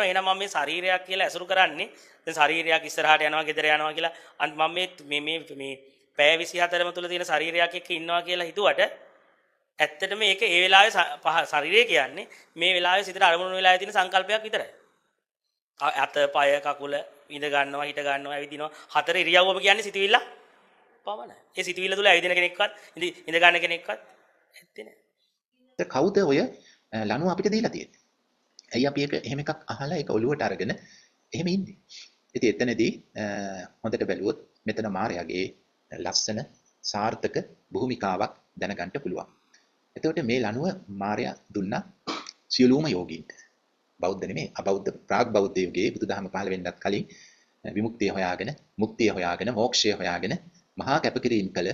එහෙනම් මම මේ ශරීරයක් කියලා ඇසුරු කරන්නේ දැන් ශරීරයක් ඉස්සරහට යනවා ගෙදර යනවා කියලා මම මේ පැය 24ම තුල තියෙන ශරීරයක් එක්ක ඉන්නවා කියලා හිතුවට ඇත්තටම මේක ඒ වෙලාවේ ශරීරය කියන්නේ මේ වෙලාවේ සිතට අරමුණු වෙලා තියෙන සංකල්පයක් විතරයි. අත පය කකුල ඉඳ ගන්නවා හිට ගන්නවා ඇවිදිනවා හතර ඉරියව්වම කියන්නේ සිතවිල්ල පමණයි. ඒ සිතවිල්ල තුල ඇවිදින කෙනෙක්වත් ඉඳ ගන්න කෙනෙක්වත් ඇත්තේ නැහැ. කවුද ඔය ලණුව අපිට දීලා තියෙන්නේ? ඇයි අපි ඒක එහෙම එකක් අහලා ඒක ඔලුවට අරගෙන එහෙම ඉන්නේ? ඉතින් එතනදී හොඳට බැලුවොත් මෙතන මායාවේ ලස්සන සාර්ථක භූමිකාවක් දැනගන්න පුළුවන්. එතකොට මේ ලණුව මායා දුන්නා සියලුම යෝගීන්ට. බෞද්ධ නෙමෙයි අබෞද්ධ ප්‍රාග් බෞද්ධ යුගයේ බුදුදහම පහළ වෙන්නත් කලින් විමුක්තිය හොයාගෙන මුක්තිය හොයාගෙන මෝක්ෂය හොයාගෙන මහා කැපකිරීම කළ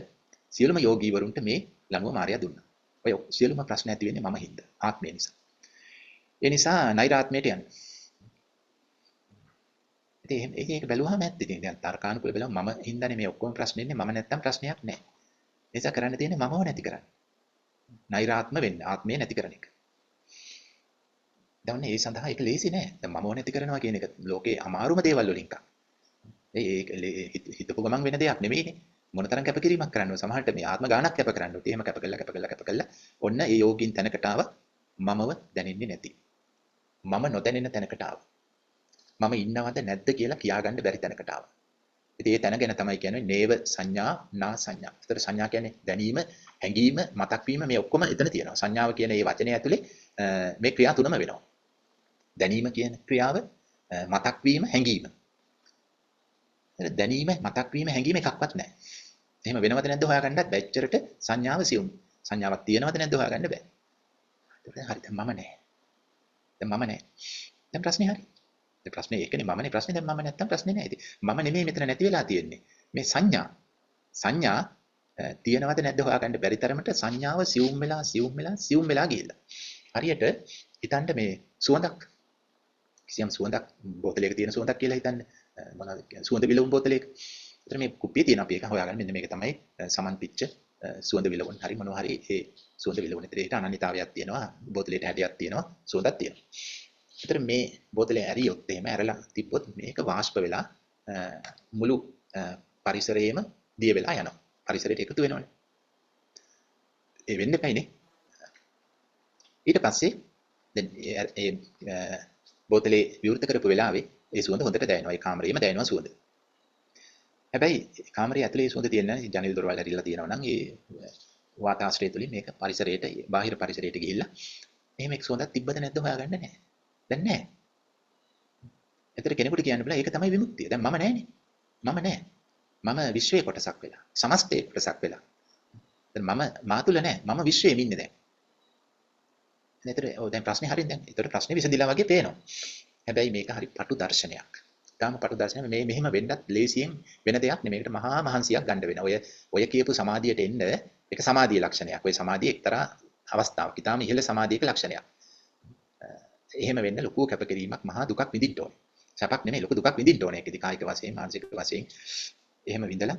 සියලුම යෝගීවරුන්ට මේ ලණුව මායා දුන්නා. ඔය සියලුම ප්‍රශ්න ඇති වෙන්නේ මම හින්දා ආත්මය නිසා. ඒ නිසා නෛරාත්මයට යන්න. ඉතින් ඒක බැලුවාම ඇත්ත ඉතින් දැන් තර්කානුකූල බලමු මම හින්දානේ මේ ඔක්කොම ප්‍රශ්න ඉන්නේ මම නැත්තම් ප්‍රශ්නයක් නැහැ. ඒ නිසා කරන්න තියෙන්නේ මමව නැති කරන්න. නෛරාත්ම වෙන්න ආත්මය නැති කරන එක. දැන් ඒ සඳහා ඒක ලේසි නෑ. දැන් මමව නැති කරනවා කියන එක ලෝකේ අමාරුම දේවල් වලින් එකක්. ඒක හිතපු ගමන් වෙන දෙයක් නෙමෙයිනේ. මොනතරම් කැපකිරීමක් කරන්න ඕන සමහරට මේ ආත්ම ගානක් කැප කරන්න ඕනේ. එහෙම කැප කළා ඔන්න ඒ යෝගින් තැනකට ආව මමව දැනෙන්නේ නැති. මම නොදැනෙන තැනකට ආවා. මම ඉන්නවද නැද්ද කියලා කියාගන්න බැරි තැනකට ආවා. ඉතින් ඒ තැන ගැන තමයි කියන්නේ නේව සංඥා නා සංඥා. ඒතර සංඥා කියන්නේ දැනීම, හැඟීම, මතක් වීම මේ ඔක්කොම එතන තියෙනවා. සංඥාව කියන මේ වචනේ ඇතුලේ මේ ක්‍රියා තුනම වෙනවා. දැනීම කියන ක්‍රියාව, මතක් වීම, හැඟීම. දැනීම, මතක් වීම, හැඟීම එකක්වත් නැහැ. එහෙම වෙනවද නැද්ද හොයාගන්නත් බැච්චරට සංඥාව සියුම්. සංඥාවක් තියෙනවද නැද්ද හොයාගන්න බෑ. ඒක හරි දැන් මම නැහැ. දැන් මම නැහැ. දැන් ප්‍රශ්නේ හරි. දැන් ප්‍රශ්නේ ඒකනේ මමනේ ප්‍රශ්නේ දැන් මම නැත්තම් ප්‍රශ්නේ නැහැ. ඉතින් මම නෙමෙයි මෙතන නැති වෙලා තියෙන්නේ. මේ සංඥා තියෙනවද නැද්ද හොයාගන්න බැරි තරමට සංඥාව සියුම් වෙලා ගිහිල්ලා. හරියට හිතන්න මේ සුවඳක් කිසියම් සුවඳක් බෝතලයක තියෙන සුවඳක් කියලා හිතන්න. මොනවද කියන්නේ සුවඳ විලවුන් බෝතලයක. ඒතර මේ කුප්පියේ තියෙන අපි ඒක හොයාගන්න මෙන්න මේක තමයි සමන් පිච්ච සුවඳ විලවුන්. හරි මොනවා හරි ඒ සුවඳ විලවුන් ඇතුලේ අනන්‍යතාවයක් තියෙනවා. බෝතලයට හැඩයක් තියෙනවා. සුවඳක් තියෙනවා. ඒතර මේ බෝතලේ ඇරියොත් එහෙම ඇරලා තිබ්බොත් මේක වාෂ්ප වෙලා මුළු පරිසරයේම දිය වෙලා යනවා. පරිසරයට එකතු වෙනවනේ. ඒ වෙන්න එපයිනේ. ඊට පස්සේ දැන් ඒ බෝතලේ විවෘත කරපු වෙලාවේ ඒ සුවඳ හොඳට දැනෙනවා. ඒ කාමරේම දැනෙනවා සුවඳ. හැබැයි කාමරේ ඇතුලේ සුවඳ තියෙන ජනෙල් දොරවල් ඇරිලා තියෙනවා නම් ඒ වාතාශ්‍රය තුලින් මේක පරිසරයට බාහිර පරිසරයට ගිහිල්ලා එහෙම එක් සුවඳක් තිබ්බද නැද්ද හොයාගන්න නැහැ. දැන් නැහැ. ඒතර කෙනෙකුට කියන්න බෑ ඒක තමයි විමුක්තිය. දැන් මම නැහැනේ. මම නැහැ. මම විශ්වයේ කොටසක් වෙලා. සමස්තයේ කොටසක් වෙලා. දැන් මම මා තුල නැහැ. මම විශ්වයේම ඉන්නේ දැන්. නේද? ඔව් දැන් ප්‍රශ්නේ හරියට දැන්. ඒතර ප්‍රශ්නේ විසඳිලා වගේ පේනවා. හැබැයි මේක හරි පටු දර්ශනයක්. තාම පටු දර්ශනය මේ මෙහෙම වෙන්නත් ලේසියෙන් වෙන දෙයක් නෙමෙයි. මේකට මහා මහන්සියක් ගන්න වෙනවා. ඔය කියපු සමාධියට එන්න ඒක සමාධියේ ලක්ෂණයක්. ඔය සමාධිය එක්තරා අවස්ථාවක්. ඊටාම ඉහළ සමාධියක ලක්ෂණයක්. එහෙම වෙන්න ලොකු කැපකිරීමක් මහා දුකක් විඳින්න ඕනේ. සැපක් නෙමෙයි ලොකු දුකක් විඳින්න ඕනේ. ඒකදී කායික වශයෙන් මානසික වශයෙන් එහෙම විඳලා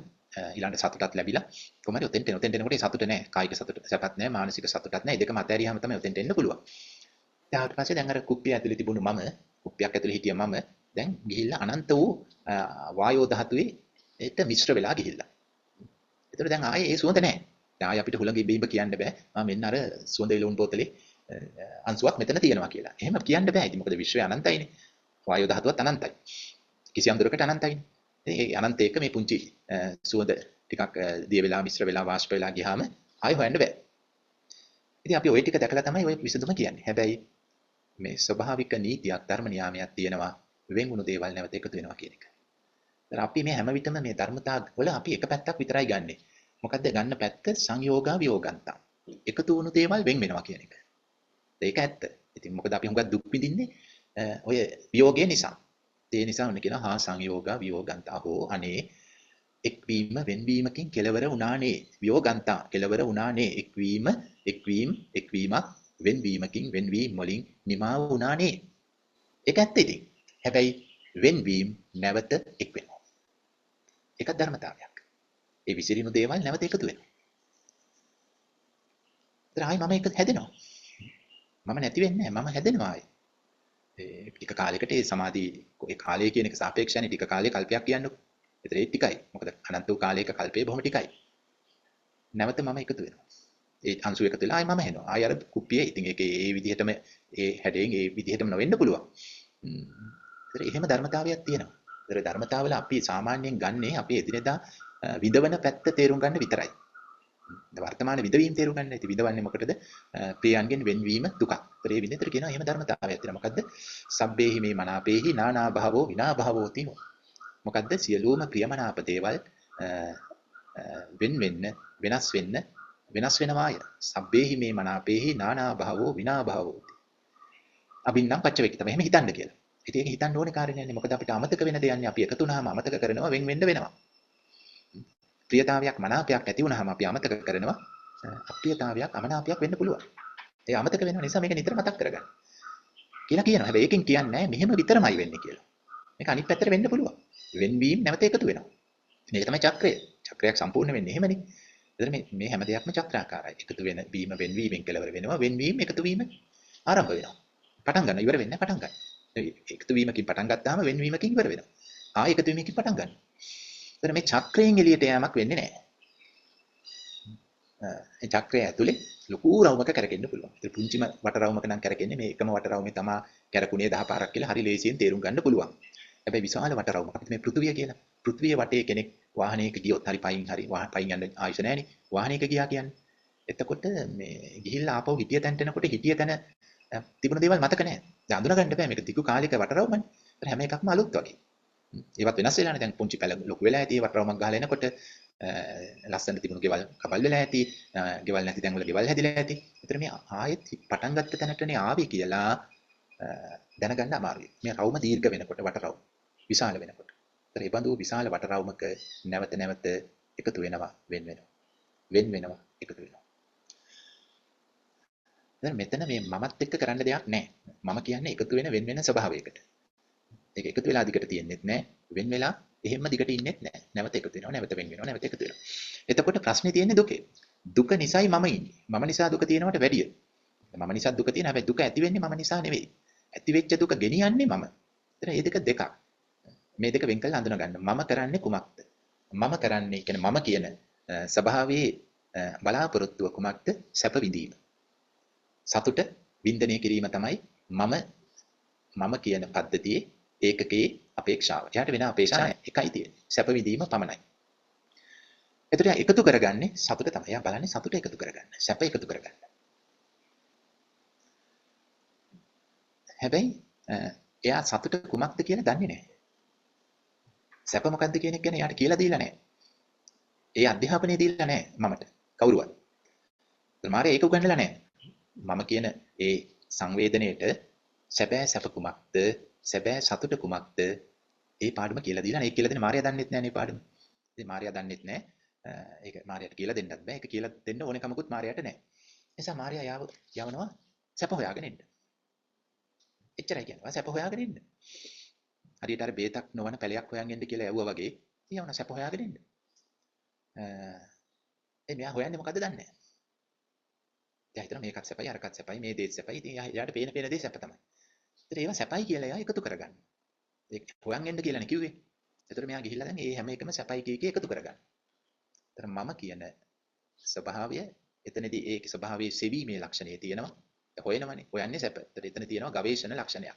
ඊළඟ සතුටක් ලැබිලා කොහමද ඔතෙන්ට එනකොට සතුට නැහැ. කායික සතුට සැපත් නැහැ, මානසික සතුටත් නැහැ. දෙකම අතහැරියාම තමයි ඔතෙන්ට එන්න පුළුවන්. ඊට පස්සේ දැන් අර කුප්පිය ඇතුලේ තිබුණු මම, කුප්පියක් ඇතුලේ හිටිය මම දැන් ගිහිල්ලා අනන්ත වූ වායෝ ධාතුවේ ඒට මිශ්‍ර වෙලා ගිහිල්ලා. ඒතර දැන් ආයේ ඒ සුවඳ නැහැ. දැන් ආයේ අපිට හුළඟ ඉබේම කියන්න බෑ. මෙන්න අර සුවඳ විලවුන් බෝතලේ අංශුවක් මෙතන තියෙනවා කියලා. එහෙම කියන්න බෑ. ඉතින් මොකද විශ්වය අනන්තයිනේ. වායෝ ධාතුවත් අනන්තයි. කිසියම් දුරකට අනන්තයිනේ. ඒ අනන්ත එක මේ පුංචි සුවඳ ටිකක් දිය වෙලා මිශ්‍ර වෙලා වාෂ්ප වෙලා ගියාම ආයෙ හොයන්න බෑ. ඉතින් අපි ওই ටික දැකලා තමයි ওই විසඳුම කියන්නේ. හැබැයි මේ ස්වභාවික නීතියක් ධර්ම නියාමයක් තියෙනවා වෙන් වුණු දේවල් නැවත එකතු වෙනවා කියන එක. ඒතර අපි මේ හැම විටම මේ ධර්මතා වල අපි එක පැත්තක් විතරයි ගන්නෙ. මොකද්ද ගන්න පැත්ත සංයෝගා වියෝගන්තා. එකතු වුණු දේවල් වෙන් වෙනවා කියන එක. ඒක ඇත්ත. ඉතින් මොකද අපි හුඟක් දුක් විඳින්නේ ඔය වියෝගය නිසා. ඒ නිසා ඔන්න කියනවා හා සංයෝගා වියෝගන්තා හෝ අනේ එක්වීම වෙන්වීමකින් කෙලවර වුණානේ. වියෝගන්තා කෙලවර වුණානේ. එක්වීමක් වෙන්වීමකින් වෙන්වීම වලින් නිමා වුණානේ. ඒක ඇත්ත ඉතින්. හැබැයි වෙන්වීම නැවත එක් වෙනවා. ඒක ධර්මතාවයක්. ඒ විසිරිනු දේවල් නැවත එකතු වෙනවා. ඒතර ආයි මම එක හැදෙනවා. මම නැති වෙන්නේ නැහැ. මම හැදෙනවා ආයි. ඒ ටික කාලයකට ඒ සමාධි ඒ කාලය කියන එක සාපේක්ෂයි ටික කාලයක කල්පයක් කියන්නකො. ඒතර ඒ ටිකයි. මොකද අනන්ත වූ කාලයක කල්පේ බොහොම ටිකයි. නැවත මම එකතු වෙනවා. ඒ අංශු එකතු වෙලා ආයි මම එනවා. ආයි අර කුප්පියේ ඉතින් ඒක ඒ විදිහටම ඒ හැඩයෙන් ඒ විදිහටම නොවෙන්න පුළුවන්. ඒතර එහෙම ධර්මතාවයක් තියෙනවා. ඒතර ධර්මතාවල අපි සාමාන්‍යයෙන් ගන්නේ අපි එදිනෙදා විඳවන පැත්ත තේරුම් ගන්න විතරයි. වර්තමාන විඳවීම තේරුම් ගන්න. ඉතින් විඳවන්නේ මොකටද? ප්‍රියයන්ගෙන් වෙන්වීම දුකක්. ඒතර ඒ විදිහට කියනවා එහෙම ධර්මතාවයක් තියෙනවා. මොකද්ද? සබ්බේහි මේ මනාපේහි නානා භාවෝ විනා භාවෝ තිනෝ. මොකද්ද? සියලුම ප්‍රියමනාප දේවල් වෙන වෙන්න වෙනස් වෙන්න වෙනස් වෙනවාය. සබ්බේහි මේ මනාපේහි නානා භාවෝ විනා භාවෝ. අබින්නම් පච්චවේකිතම. එහෙම හිතන්න කියලා. ඉතින් ඒක හිතන්න ඕනේ කාරණේ නේ. මොකද අපිට අමතක වෙන දෙයන්නේ අපි එකතු වුණාම අමතක කරනවා වෙන් වෙන්න වෙනවා. ප්‍රියතාවයක් මනාපයක් ඇති වුණාම අපි අමතක කරනවා අප්‍රියතාවයක් අමනාපයක් වෙන්න පුළුවන්. ඒ අමතක වෙන නිසා මේක නිතර මතක් කරගන්න. කියලා කියනවා. හැබැයි ඒකෙන් කියන්නේ මෙහෙම විතරමයි වෙන්නේ කියලා. මේක අනිත් පැත්තට වෙන්න පුළුවන්. වෙන්වීම නැවත එකතු වෙනවා. මේක තමයි චක්‍රය. චක්‍රයක් සම්පූර්ණ වෙන්නේ එහෙමනේ. එතන මේ හැම දෙයක්ම චක්‍රාකාරයි. එකතු වෙන වීම වෙන්වීමෙන් කෙලවර වෙනවා. වෙන්වීම එකතු වීම ආරම්භ වෙනවා. පටන් ගන්න ඉවර වෙන්නේ පටන් ගන්න. එකතු වීමකින් පටන් ගත්තාම වෙන්වීමකින් ඉවර වෙනවා. ආයෙ එකතු වීමකින් පටන් ගන්න. එතන මේ චක්‍රයෙන් එළියට යෑමක් වෙන්නේ නැහැ. ඒ චක්‍රය ඇතුලේ ලොකු රවුමක කරකෙන්න පුළුවන්. ඒ පුංචිම වටරවුමක නම් කරකෙන්නේ මේ එකම වටරවුමේ තමා කරකුණේ 10 පාරක් කියලා හරි ලේසියෙන් තේරුම් ගන්න පුළුවන්. හැබැයි විශාල වටරවුමක්. අපිට මේ පෘථුවිය කියලා. පෘථුවිය වටේ කෙනෙක් වාහනයක ගියොත් හරි පයින් යන්න ආයුෂ නැහැනේ. වාහනයක ගියා කියන්නේ. එතකොට මේ ගිහිල්ලා ආපහු හිටිය තැනට එනකොට හිටිය තැන තිබුණ දේවල් මතක නැහැ. දැන් අඳුන ගන්න බෑ මේක දිගු කාලයක වටරවුමනේ. ඒත් හැම එකක්ම අලුත් වගේ. ඒවත් වෙනස් වෙලානේ දැන් පුංචි පැල ලොකු වෙලා ඇති වටරවුමක් ගහලා එනකොට ලස්සන තිබුණු ගෙවල් කබල් වෙලා ඇති ගෙවල් නැති තැන් වල ගෙවල් හැදිලා ඇති. ඒතර මේ ආයෙත් පටන් ගත්ත තැනටනේ ආවේ කියලා දැනගන්න අමාරුයි. මේ රවුම දීර්ඝ වෙනකොට වටරවුම විශාල වෙනකොට. ඒතර ඒ බඳු විශාල වටරවුමක නැවත නැවත එකතු වෙනවා වෙන වෙනවා එකතු වෙනවා. දැන් මෙතන මේ මමත් එක්ක කරන්න දෙයක් නැහැ. මම කියන්නේ එකතු වෙන ස්වභාවයකට. ඒක එකතු වෙලා දිගට තියෙන්නෙත් නැහැ. වෙන වෙලා එහෙම්ම දිගට ඉන්නෙත් නැහැ. නැවත එකතු වෙනවා, නැවත වෙන වෙනවා, නැවත එකතු වෙනවා. එතකොට ප්‍රශ්නේ තියෙන්නේ දුකේ. දුක නිසායි මම ඉන්නේ. මම නිසා දුක තියෙනවට වැඩිය. මම නිසා දුක තියෙන හැබැයි දුක ඇති වෙන්නේ මම නිසා නෙවෙයි. ඇති වෙච්ච දුක ගෙනියන්නේ මම. එතන මේ දෙක. මේ දෙක වෙන් කරලා හඳුනා ගන්න. මම කරන්නේ කුමක්ද? මම කරන්නේ කියන්නේ මම කියන ස්වභාවයේ බලාපොරොත්තුව කුමක්ද? සැප විඳීම. සතුට වින්දනය කිරීම තමයි මම කියන පද්ධතියේ ඒකකයේ අපේක්ෂාව. එයාට වෙන අපේක්ෂා නැහැ. එකයි තියෙන්නේ. සැප විඳීම පමණයි. එතකොට එකතු කරගන්නේ සතුට තමයි. එයා බලන්නේ සතුට එකතු කරගන්න. සැප එකතු කරගන්න. හැබැයි එයා සතුට කුමක්ද කියලා දන්නේ නැහැ. සැප මොකක්ද කියන එක ගැන එයාට කියලා දීලා නැහැ. ඒ අධ්‍යාපනය දීලා නැහැ මමට. කවුරුවත්. මාරේ ඒක උගන්වලා නැහැ. මම කියන ඒ සංවේදනයේට සැබෑ සැප කුමක්ද? සැබෑ සතුට කුමක්ද? ඒ පාඩම කියලා දීලා නැහැ. ඒක කියලා දෙන්නේ මාර්යා දන්නෙත් නැහැ නේ පාඩම. ඉතින් මාර්යා දන්නෙත් නැහැ. ඒක මාර්යාට කියලා දෙන්නත් බෑ. ඒක කියලා දෙන්න ඕන කමකුත් මාර්යාට නැහැ. ඒ නිසා මාර්යා යවනවා සැප හොයාගෙන එන්න. එච්චරයි කියනවා. සැප හොයාගෙන එන්න. හරියට අර බේතක් නොවන පැලයක් හොයන් එන්න කියලා ඇව්වා වගේ යවන සැප හොයාගෙන එන්න. මෙයා හොයන්නේ මොකද්ද දන්නේ නැහැ. එයා හිතනවා මේකත් සැපයි අරකත් සැපයි මේ දේත් සැපයි. ඉතින් එයාට පේන දේ සැප තමයි. ඒතර ඒවා සැපයි කියලා එයා එකතු කරගන්න. ඒක හොයන් එන්න කියලානේ කිව්වේ. ඒතර මෙයා ගිහිල්ලා දැන් මේ හැම එකම සැපයි කිය එකතු කරගන්න. ඒතර මම කියන ස්වභාවය එතනදී ඒ ස්වභාවයේ සෙවීමේ ලක්ෂණය තියෙනවා. හොයනවනේ. හොයන්නේ සැප. ඒතර එතන තියෙනවා ගවේෂණ ලක්ෂණයක්.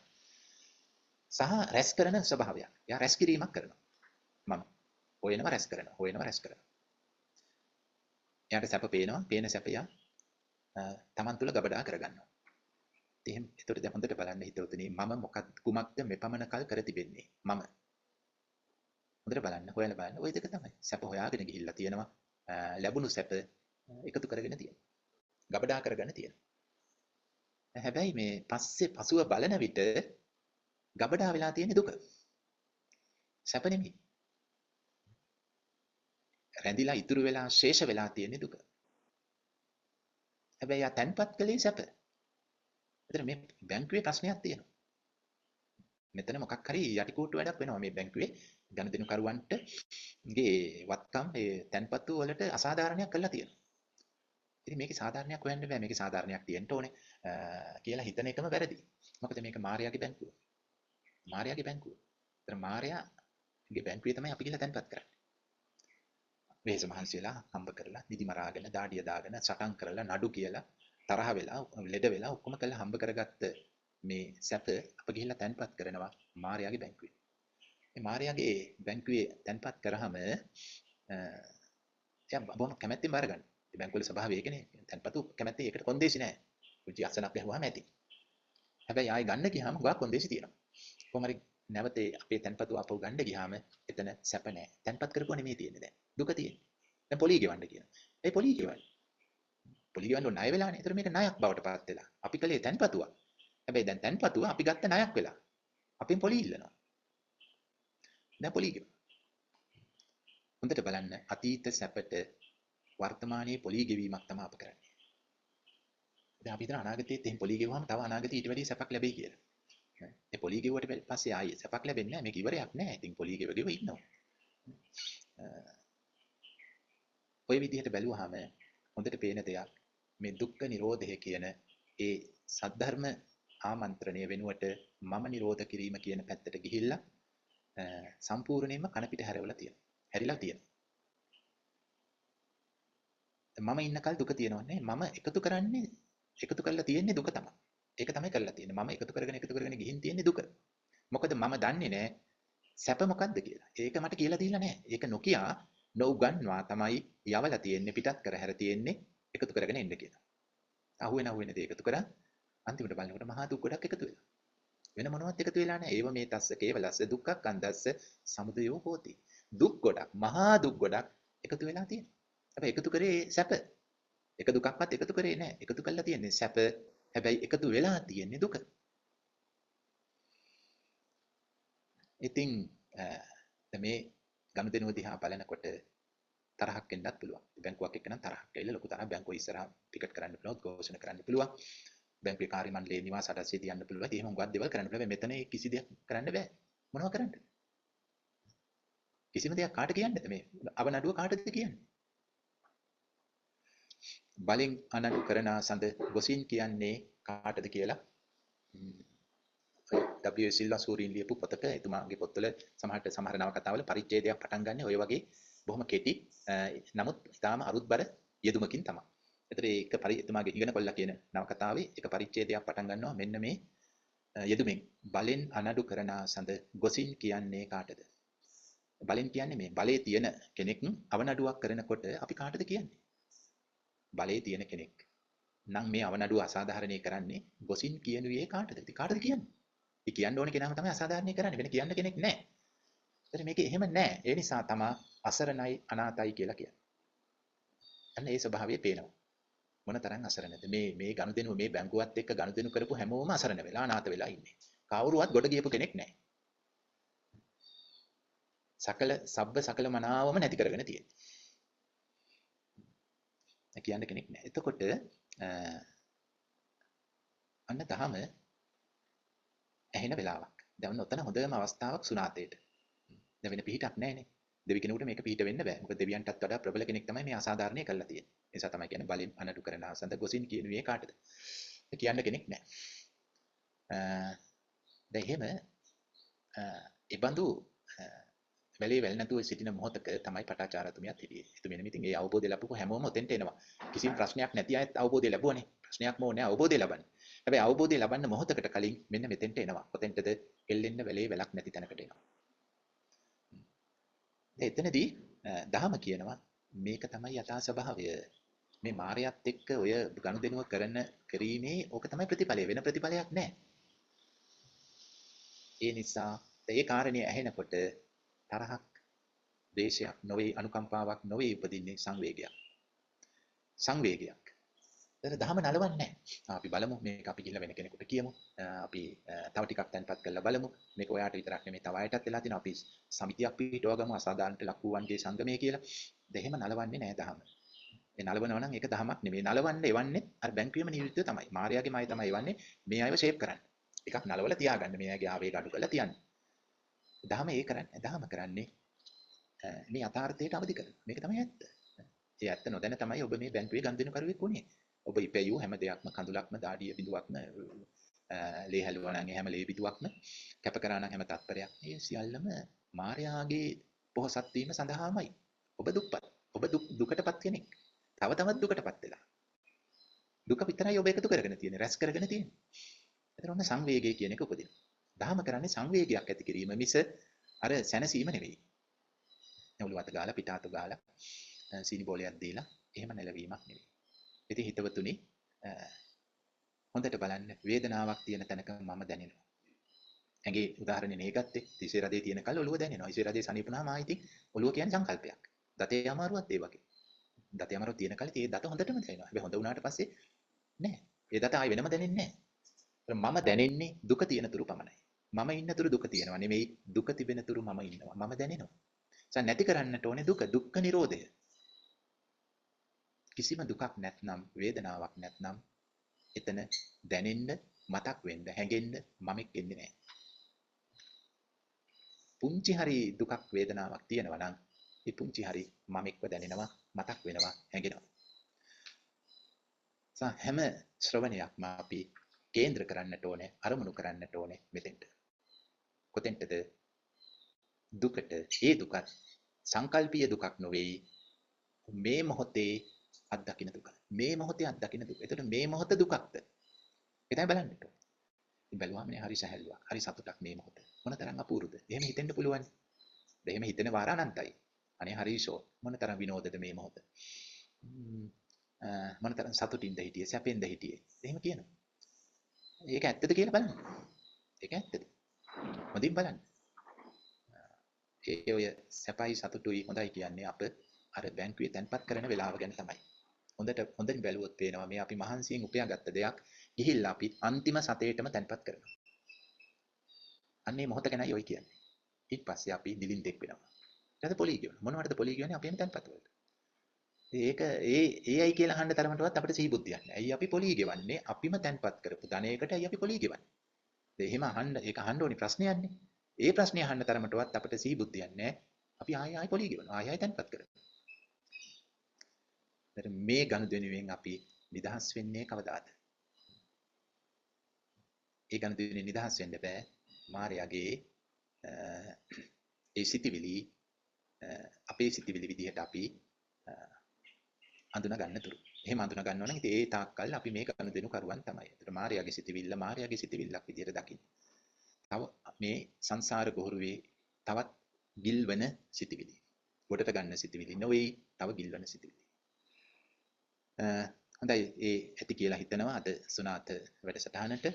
සහ රැස් කරන ස්වභාවයක්. එයා රැස් කිරීමක් කරනවා. මම හොයනවා රැස් කරනවා. හොයනවා රැස් කරනවා. එයාට සැප පේනවා. පේන සැපය තමන් තුළ ගබඩා කරගන්නවා. එහෙනම් ඒතකොට දැන් හොඳට බලන්න හිතවතුනි මම කුමක්ද මෙපමණ කල් කර තිබෙන්නේ? මම හොඳට බලන්න හොයලා බලන්න ওই දෙක තමයි. සැප හොයාගෙන ගිහිල්ලා තියෙනවා. ලැබුණු සැප එකතු කරගෙන තියෙනවා. ගබඩා කරගෙන තියෙනවා. හැබැයි මේ පසුව බලන විට ගබඩා වෙලා තියෙන දුක. සැප නෙමෙයි. රැඳිලා ඉතුරු වෙලා ශේෂ වෙලා තියෙන දුක. හැබැයි යා තැන්පත් කළේ සැප. එතන මේ බැංකුවේ ප්‍රශ්නයක් තියෙනවා. මෙතන මොකක් හරි යටිකූට්ටු වැඩක් වෙනවා මේ බැංකුවේ ගනුදෙනු කරුවන්ට ගේ වත්කම් ඒ තැන්පත්තු වලට අසාධාරණයක් කළා තියෙනවා. ඉතින් මේකේ සාධාරණයක් හොයන්න බෑ මේකේ සාධාරණයක් තියෙන්න ඕනේ කියලා හිතන එකම වැරදි. මොකද මේක මාර්යාගේ බැංකුව. මාර්යාගේ බැංකුව. ඒතර මාර්යාගේ බැංකුවේ තමයි අපි ගිහලා තැන්පත් කරන්නේ. වෙහෙස මහන්සි වෙලා හම්බ කරලා නිදි මරාගෙන දාඩිය දාගෙන සටන් කරලා නඩු කියලා තරහ වෙලා ලෙඩ වෙලා ඔක්කොම කරලා හම්බ කරගත්ත මේ සැප අප ගිහිල්ලා තැන්පත් කරනවා මාර්යාගේ බැංකුවේ. මේ මාර්යාගේ බැංකුවේ තැන්පත් කරාම එයා බොහොම කැමැත්තෙන් බාර ගන්න. මේ බැංකුවල ස්වභාවය ඒකනේ. තැන්පතු කැමැත්තේ ඒකට කොන්දේසි නැහැ. කුංචි අසනක් ගහුවාම ඇති. හැබැයි ආයෙ ගන්න ගියාම ගා කොන්දේසි තියෙනවා. කොහොම හරි නැවත අපේ තැන්පතු ආපහු ගන්න ගියාම එතන සැප නැහැ. තැන්පත් කරපුවා නෙමෙයි තියෙන්නේ දැන්. දුක තියෙන්නේ. දැන් පොලිය ගෙවන්න කියනවා. ඒ පොලිය ගෙවන්නේ. පොලිය ගෙවන්න ණය වෙලානේ. ඒතර මේක ණයක් බවට පත් වෙලා. අපි කලේ තැන්පතුවක්. හැබැයි දැන් තැන්පතුව අපි ගත්ත ණයක් වෙලා. අපෙන් පොලිය ඉල්ලනවා. දැන් පොලිය ගෙවනවා. හොඳට බලන්න අතීත සැපට වර්තමානයේ පොලිය ගෙවීමක් තමයි අප කරන්නේ. දැන් අපි හිතන අනාගතයේත් එහෙම පොලිය ගෙවුවාම තව අනාගතේ ඊට වැඩිය සැපක් ලැබෙයි කියලා. ඒ පොලිය ගෙවුවට පස්සේ ආයේ සැපක් ලැබෙන්නේ නැහැ. මේක ඉවරයක් නෑ. ඉතින් පොලිය ගෙව ඉන්නවා. ඔය විදිහට බැලුවාම හොඳට පේන දෙයක් මේ දුක්ඛ නිරෝධය කියන ඒ සද්ධර්ම ආමන්ත්‍රණය වෙනුවට මම නිරෝධ කිරීම කියන පැත්තට ගිහිල්ලා සම්පූර්ණයෙන්ම කන පිට හැරවලා තියෙනවා. හැරිලා තියෙනවා. මම ඉන්නකල් දුක තියෙනවන්නේ මම එකතු කරලා තියෙන්නේ දුක තමයි. ඒක තමයි කරලා තියෙන්නේ. මම එකතු කරගෙන ගිහින් තියෙන්නේ දුක. මොකද මම දන්නේ නැහැ සැප මොකද්ද කියලා. ඒක මට කියලා දීලා නැහැ. ඒක නොකියා නොඋගන්වා තමයි යවලා තියෙන්නේ පිටත් කර හැර තියෙන්නේ එකතු කරගෙන එන්න කියලා. අහුවෙන දේ එකතු කරා අන්තිමට බලනකොට මහා දුක් ගොඩක් එකතු වෙලා. වෙන මොනවත් එකතු වෙලා නැහැ. ඒව මේ තස්ස කේවලස්ස දුක්ඛ කන්දස්ස සමුදයෝ හෝති. දුක් ගොඩක් මහා දුක් ගොඩක් එකතු වෙලා තියෙනවා. හැබැයි එකතු කරේ සැප. එක දුකක්වත් එකතු කරේ නැහැ. එකතු කරලා තියෙන්නේ සැප. හැබැයි එකතු වෙලා තියෙන්නේ දුක. ඉතින් මේ ගනුදෙනුව දිහා බලනකොට තරහක් එන්නත් පුළුවන්. බැංකුවක් එක්ක නම් තරහක් ඇවිල්ලා ලොකු තරහක් බැංකුව ඉස්සරහා ටිකට් කරන්න පුළුවන්, ഘോഷණ කරන්න පුළුවන්. බැංකුවේ කාර්ය මණ්ඩලයේ නිවාස අඩස්සිය තියන්න පුළුවන්. එහෙම උගත් දේවල් කරන්න පුළුවන්. මෙතන කිසි දෙයක් කරන්න බෑ. මොනව කරන්නද? කිසිම දෙයක් කාට කියන්නද මේ අවනඩුව කාටද කියන්නේ? බලෙන් අනඩු කරන සඳ ගොසින් කියන්නේ කාටද කියලා W සිල්වා සූරීන් ලියපු පොතක එතුමාගේ පොත්වල සමහර නවකතාවල පරිච්ඡේදයක් පටන් ගන්න ඔය වගේ බොහොම කෙටි නමුත් ඉතාම අරුත්බර යෙදුමකින් තමයි. ඒතර ඒක එතුමාගේ ඉගෙන කොල්ලා කියන නවකතාවේ එක පරිච්ඡේදයක් පටන් ගන්නවා මෙන්න මේ යෙදුමෙන් බලෙන් අනඩු කරන සඳ ගොසින් කියන්නේ කාටද? බලෙන් කියන්නේ මේ බලේ තියෙන කෙනෙක් අවනඩුවක් කරනකොට අපි කාටද කියන්නේ? බලේ තියෙන කෙනෙක් නම් මේ අවනඩුව අසාධාරණේ කරන්නේ ගොසින් කියනුවේ කාටද? ඉතින් කාටද කියන්නේ? ඒ කියන්න ඕන කෙනාම තමයි අසාධාරණේ කරන්නේ. වෙන කියන්න කෙනෙක් නැහැ. ඒතර මේක එහෙම නැහැ. ඒ නිසා තමයි අසරණයි අනාතයි කියලා කියන්නේ. අන්න ඒ ස්වභාවය පේනවා. මොන තරම් අසරණද මේ ගනුදෙනුව මේ බැංකුවත් එක්ක ගනුදෙනු කරපු හැමෝම අසරණ වෙලා අනාත වෙලා ඉන්නේ. කවුරුවත් ගොඩ ගියපු කෙනෙක් නැහැ. සකල මනාවම නැති කරගෙන තියෙන්නේ. කියන්න කෙනෙක් නැහැ. එතකොට අන්න දහම ඇහෙන වෙලාවක්. දැන් ඔතන හොඳම අවස්ථාවක් සුණාතේට. දැන් වෙන පිහිටක් නැහැනේ. දෙවි කෙනෙකුට මේක පිහිට වෙන්න බෑ. මොකද දෙවියන්ටත් වඩා ප්‍රබල කෙනෙක් තමයි මේ අසාධාරණය කරලා තියෙන්නේ. ඒ නිසා තමයි කියන්නේ බලෙන් අනඩු කරන ආසන්ද ගොසින් කියනුවේ කාටද? කියන්න කෙනෙක් නැහැ. දැන් එහෙම ඒබඳු වැලේ වැල් නැතුව සිටින මොහොතක තමයි පටාචාරතුමියත් හිටියේ. එතුමිය නෙමෙයි ඉතින් ඒ අවබෝධය ලැබපු හැමෝම ඔතෙන්ට එනවා. කිසිම ප්‍රශ්නයක් නැති අයත් අවබෝධය ලැබුවනේ. ප්‍රශ්නයක් මොනේ අවබෝධය ලබන්නේ. හැබැයි අවබෝධය ලබන්න මොහොතකට කලින් මෙන්න මෙතෙන්ට එනවා. කොතෙන්ටද? එල්ලෙන්න වැලේ වැලක් නැති තැනකට එනවා. එතනදී දහම කියනවා මේක තමයි යථා ස්වභාවය. මේ මායයත් එක්ක ඔය ගනුදෙනුව කිරීමේ ඕක තමයි ප්‍රතිඵලය. වෙන ප්‍රතිඵලයක් නැහැ. ඒ නිසා ඒ කාරණේ ඇහෙනකොට තරහක්, ද්වේෂයක් නොවේ, අනුකම්පාවක් නොවේ උපදින්නේ සංවේගයක්. සංවේගයක්. ඒතර දහම නලවන්නේ නැහැ. අපි බලමු මේක අපි ගිහිල්ලා වෙන කෙනෙකුට කියමු. අපි තව ටිකක් තැන්පත් කරලා බලමු. මේක ඔයාට විතරක් නෙමෙයි තව අයටත් වෙලා තියෙනවා. අපි සමිතියක් පිටවගමු අසාධාරණට ලක් වූවන්ගේ සංගමය කියලා. දෙහෙම නලවන්නේ නැහැ දහම. ඒ නලවනවා නම් ඒක දහමක් නෙමෙයි. නලවන්න එවන්නේ අර බැංකුවේම නියුක්තිය තමයි. මාර්යාගේ මයි තමයි එවන්නේ මේ අයව ෂේප් කරන්න. එකක් නලවලා තියාගන්න. මේ අයගේ ආවේග අඩු කරලා තියන්න. දහම ඒ කරන්නේ. දහම කරන්නේ මේ යථාර්ථයට අවදි කරනවා. මේක තමයි ඇත්ත. ඒ ඇත්ත නොදැන තමයි ඔබ මේ බැංකුවේ ගනුදෙනු කරුවෙක් වුණේ. ඔබ ඉපැයූ හැම දෙයක්ම කඳුලක්ම දාඩිය බිඳුවක්ම ලේ හැලුවා නම් හැම ලේ පිටුවක්ම කැප කරා නම් හැම තත්පරයක් මේ සියල්ලම මායාගේ පොහසත් වීම සඳහාමයි. ඔබ දුක්පත්. ඔබ දුකටපත් කෙනෙක්. තව තවත් දුකටපත් වෙලා. දුක විතරයි ඔබ එකතු කරගෙන තියෙන්නේ, රැස් කරගෙන තියෙන්නේ. ඒතර ඔන්න සංවේගය කියන එක උපදින. දහම කරන්නේ සංවේගයක් ඇති කිරීම මිස අර සැනසීම නෙවෙයි. ඔළුව අත ගාලා පිට අත ගාලා සීනි බෝලයක් දීලා එහෙම නැලවීමක් නෙවෙයි. ඉතින් හිතවතුනි හොඳට බලන්න වේදනාවක් තියෙන තැනක මම දැනෙනවා. ඇඟේ උදාහරණේ නේ ගත්තේ. තිසේ රදේ තියෙන කල් ඔළුව දැනෙනවා. ඉසේ රදේ සනීපුණාම ආයිති ඔළුව කියන්නේ සංකල්පයක්. දතේ අමාරුවක් ඒ වගේ. දතේ අමාරුවක් තියෙන කල් ඒ දත හොඳටම දැනෙනවා. හැබැයි හොඳ වුණාට පස්සේ නෑ. ඒ දත ආයි වෙනම දැනෙන්නේ නෑ. මම දැනෙන්නේ දුක තියෙන තුරු පමණයි. මම ඉන්න තුරු දුක තියෙනවා නෙමෙයි දුක තිබෙන තුරු මම ඉන්නවා. මම දැනෙනවා. නැති කරන්නට ඕනේ දුක්ඛ නිරෝධය. කිසිම දුකක් නැත්නම් වේදනාවක් නැත්නම් එතන දැනෙන්න මතක් වෙන්න හැඟෙන්න මමෙක් එන්නේ නැහැ. පුංචි හරි දුකක් වේදනාවක් තියෙනවා නම් ඒ පුංචි හරි මමෙක්ව දැනෙනවා මතක් වෙනවා හැඟෙනවා. හැම ශ්‍රවණයක්ම අපි කේන්ද්‍ර කරන්නට ඕනේ අරමුණු කරන්නට ඕනේ මෙතෙන්ට. කොතෙන්ටද? දුකට. ඒ දුකත් සංකල්පීය දුකක් නොවේ. මේ මොහොතේ අත්දකින්න දුක. මේ මොහොතේ අත්දකින්න දුක. එතකොට මේ මොහොත දුකක්ද? ඒ තමයි බලන්නට ඕනේ. ඉතින් බැලුවාම නේ හරි සැහැල්ලුවක්. හරි සතුටක් මේ මොහොත. මොනතරම් අපූර්වද? එහෙම හිතෙන්න පුළුවන්. එහෙම හිතෙන වාර අනන්තයි. අනේ හරි ෂෝ. මොනතරම් විනෝදද මේ මොහොත. මොනතරම් සතුටින්ද හිටියේ, සැපෙන්ද හිටියේ. එහෙම කියනවා. ඒක ඇත්තද කියලා බලන්න. ඒක ඇත්තද? හොඳින් බලන්න. ඒ ඔය සැපයි සතුටුයි හොඳයි කියන්නේ අප අර බැංකුවේ තැන්පත් කරන වෙලාව ගැන තමයි. හොඳින් බැලුවොත් පේනවා මේ අපි මහන්සියෙන් උපයාගත්ත දෙයක් ගිහිල්ලා අපි අන්තිම සතේටම තැන්පත් කරනවා. අන්නේ මොහොත ගැනයි ඔය කියන්නේ. ඊට පස්සේ අපි දිලින්දෙක් වෙනවා. ඊට පස්සේ පොලී කියනවා. මොනවටද පොලී කියන්නේ? අපේම තැන්පත් වලට. ඒක ඒයි කියලා අහන්න තරමටවත් අපිට සිහි බුද්ධියක් නැහැ. ඇයි අපි පොලී ගෙවන්නේ? අපිම තැන්පත් කරපු ධනයකට ඇයි අපි පොලී ගෙවන්නේ? එහෙම අහන්න ඒක අහන්න ඕනි ප්‍රශ්නයක්නේ. ඒ ප්‍රශ්නේ අහන්න තරමටවත් අපිට සිහි බුද්ධියක් නැහැ. අපි ආයෙ පොලී ගෙවනවා. ආයෙ තැන්පත් කරනවා. මේ ගනුදෙනුවෙන් අපි නිදහස් වෙන්නේ කවදාද? ඒ ගනුදෙනුවෙන් නිදහස් වෙන්න බෑ. මායාවේ ඒ සිටිවිලි අපේ සිටිවිලි විදිහට අපි අඳුන ගන්න තුරු. එහෙම අඳුන ගන්නවා නම් ඉතින් ඒ තාක්කල් අපි මේ ගනුදෙනු කරුවන් තමයි. ඒතර මායාවේ සිටිවිල්ලක් විදිහට දකින්න. තව මේ සංසාර ගොහරුවේ තවත් ගිල්වන සිටිවිලි. ගොඩට ගන්න සිටිවිලි නෙවෙයි, තව ගිල්වන සිටිවිලි. හොඳයි ඒ ඇති කියලා හිතනවා අද සුණාත වැඩසටහනට